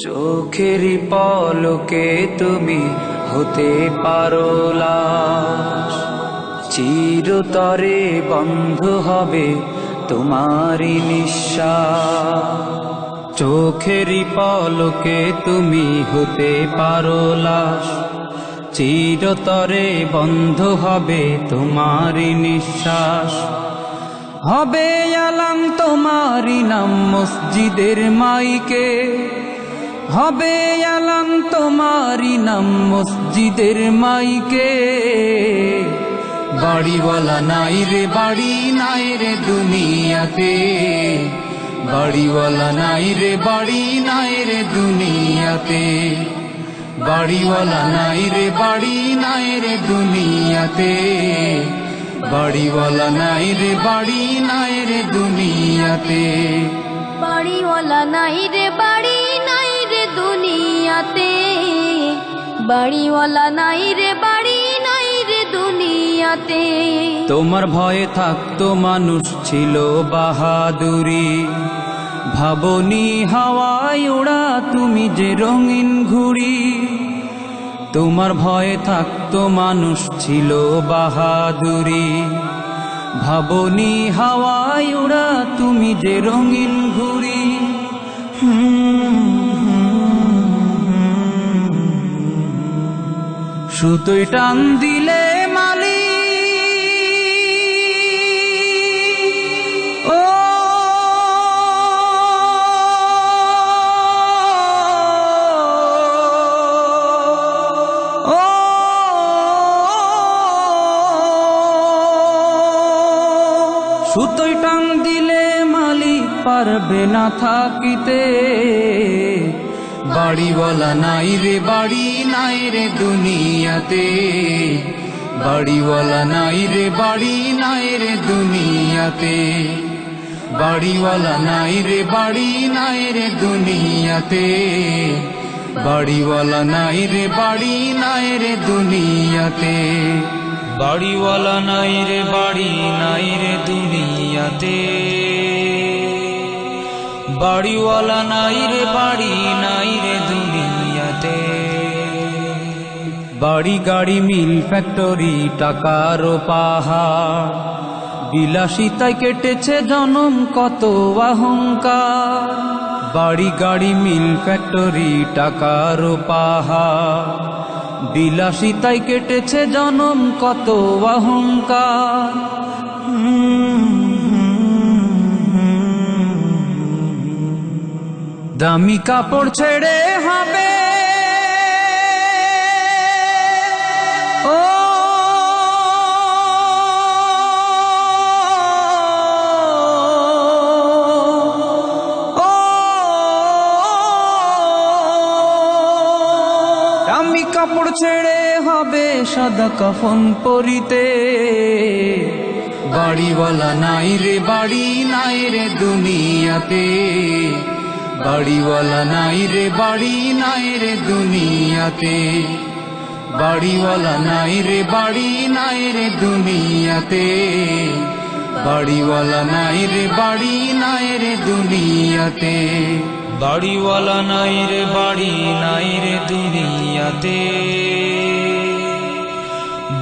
চোখেরই পলকে তুমি হতে পারো লাশ, চিরতরে বন্ধ হবে তোমারই নিঃশ্বাস। চোখেরই পলকে তুমি হতে পারো লাশ, চিরতরে বন্ধ হবে তোমারই নিঃশ্বাস। হবে আলাম তোমারই নাম মসজিদের মাইকে, হবে আলাম তোমারই নাম মসজিদের মাইকে। বাড়িওয়ালা নাই রে বাড়ি নাই রে দুনিয়াতে, বাড়িওয়ালা নাই রে বাড়ি নাই রে দুনিয়াতে, বাড়িওয়ালা নাই রে বাড়ি নাই রে দুনিয়াতে, বাড়িওয়ালা নাই রে বাড়ি নাই রে দুনিয়াতে, বাড়িওয়ালা নাই রে বাড়ি নাই রে দুনিয়াতে, বাড়িওয়ালা নাই রে বাড়ি নাই রে দুনিয়াতে। তোমার ভয়ে থাকতো মানুষ ছিল বাহাদুরি, ভাবনি হাওয়ায় ওড়া তুমি যে রঙিন ঘুড়ি। তোমার ভয়ে থাকতো মানুষ ছিল বাহাদুরি, ভাবনি হাওয়ায় ওড়া তুমি যে রঙিন ঘুড়ি। সুতোয় টান দিলে মালি ও সুতোয় টান দিলে মালিক পারবে না থাকিতে। বাড়িওয়ালা নাই রে বাড়ি নাই রে দুনিয়াতে, বাড়িওয়ালা নাই রে বাড়ি নাই রে দুনিয়াতে, বাড়িওয়ালা নাই রে বাড়ি নাই রে দুনিয়াতে, বাড়িওয়ালা নাই রে বাড়ি নাই রে দুনিয়াতে, বাড়িওয়ালা নাই রে বাড়ি নাই রে দুনিয়াতে, বাড়িওয়ালা নাই রে বাড়ি নাই রে দুনিয়াতে। বাড়ি গাড়ি মিল ফ্যাক্টরি টাকার পাহাড়, বিলাসিতায় কেটেছে জনম কত অহংকার। বাড়ি গাড়ি মিল ফ্যাক্টরি টাকার পাহাড়, বিলাসিতায় কেটেছে জনম কত অহংকার। দামি কাপড় ছেড়ে হবে ও দামি কাপড় ছেড়ে হবে সাদা কাফন পরিতে। বাড়িওয়ালা নাই রে বাড়ি নাই রে দুনিয়াতে, বাড়িওয়ালা নাই রে বাড়ি নাই রে দুনিয়াতে, বাড়িওয়ালা নাই রে বাড়ি নাই রে দুনিয়াতে, বাড়িওয়ালা নাই রে বাড়ি নাই রে দুনিয়াতে, বাড়িওয়ালা নাই রে বাড়ি নাই রে দুনিয়াতে,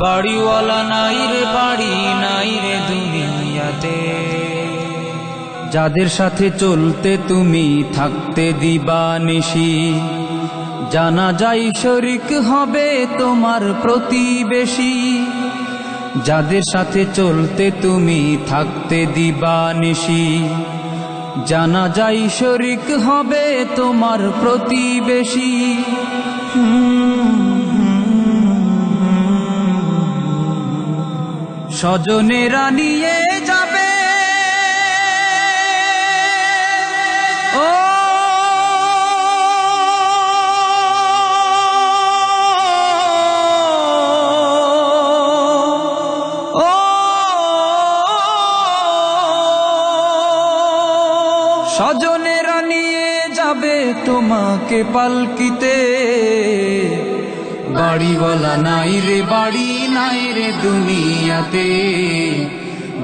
বাড়িওয়ালা নাই রে বাড়ি নাই রে দুনিয়াতে। যাদের সাথে চলতে তুমি থাকতে দিবানিশি, জানা যায় শরিক হবে তোমার প্রতিবেশী। যাদের সাথে চলতে তুমি থাকতে দিবানিশি, জানা যায় শরিক হবে তোমার প্রতিবেশী। স্বজনেরা নিয়ে যাবে স্বজনেরা নিয়ে যাবে তোমাকে পালকিতে, বাড়িওয়ালা নাই রে বাড়ি নাই রে দুনিয়াতে,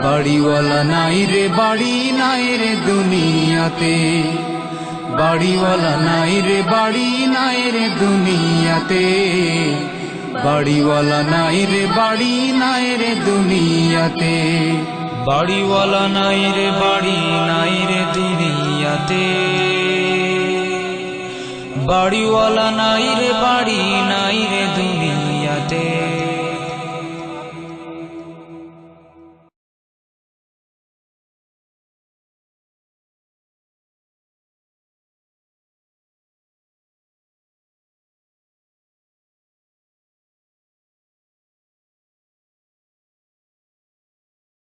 বাড়িওয়ালা নাই রে বাড়ি নাই রে দুনিয়াতে, বাড়িওয়ালা নাই রে বাড়ি নাই রে দুনিয়াতে, বাড়িওয়ালা নাই রে বাড়ি নাই রে দুনিয়াতে, বাড়িওয়ালা নাই রে বাড়ি নাই রে দুনিয়াতে, বাড়িওয়ালা নাই রে বাড়ি নাই রে দুনিয়াতে।